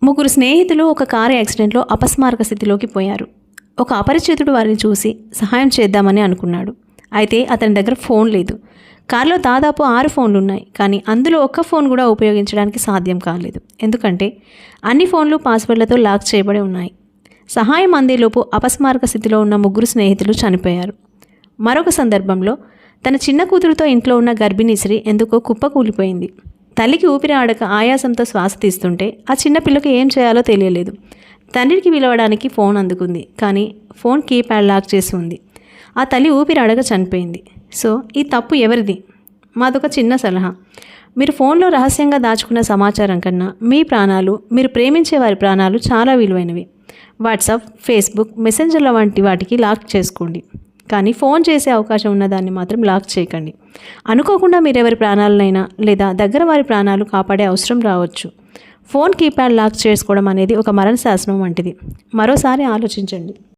ముగ్గురు స్నేహితులు ఒక కారు యాక్సిడెంట్లో అపస్మారక స్థితిలోకి పోయారు. ఒక అపరిచితుడు వారిని చూసి సహాయం చేద్దామని అనుకున్నాడు. అయితే అతని దగ్గర ఫోన్ లేదు. కారులో దాదాపు 6 ఫోన్లున్నాయి. కానీ అందులో ఒక్క ఫోన్ కూడా ఉపయోగించడానికి సాధ్యం కాలేదు. ఎందుకంటే అన్ని ఫోన్లు పాస్వర్డ్లతో లాక్ చేయబడి ఉన్నాయి. సహాయం అందేలోపు అపస్మారక స్థితిలో ఉన్న ముగ్గురు స్నేహితులు చనిపోయారు. మరొక సందర్భంలో తన చిన్న కూతురుతో ఇంట్లో ఉన్న గర్భిణీ స్త్రీ ఎందుకో కుప్పకూలిపోయింది. తల్లికి ఊపిరి ఆడక ఆయాసంతో శ్వాస తీస్తుంటే ఆ చిన్నపిల్లకి ఏం చేయాలో తెలియలేదు. తండ్రికి పిలవడానికి ఫోన్ అందుకుంది. కానీ ఫోన్ కీప్యాడ్ లాక్ చేసి ఉంది. ఆ తల్లి ఊపిరి ఆడక చనిపోయింది. సో ఈ తప్పు ఎవరిది? మాదొక చిన్న సలహా. మీరు ఫోన్లో రహస్యంగా దాచుకున్న సమాచారం కన్నా మీ ప్రాణాలు, మీరు ప్రేమించే వారి ప్రాణాలు చాలా విలువైనవి. వాట్సాప్, ఫేస్బుక్, మెసెంజర్ల వంటి వాటికి లాక్ చేసుకోండి. కానీ ఫోన్ చేసే అవకాశం ఉన్నదాన్ని మాత్రం లాక్ చేయకండి. అనుకోకుండా మీరెవరి ప్రాణాలనైనా లేదా దగ్గర వారి ప్రాణాలు కాపాడే అవసరం రావచ్చు. ఫోన్ కీప్యాడ్ లాక్ చేసుకోవడం అనేది ఒక మరణ శాసనం వంటిది. మరోసారి ఆలోచించండి.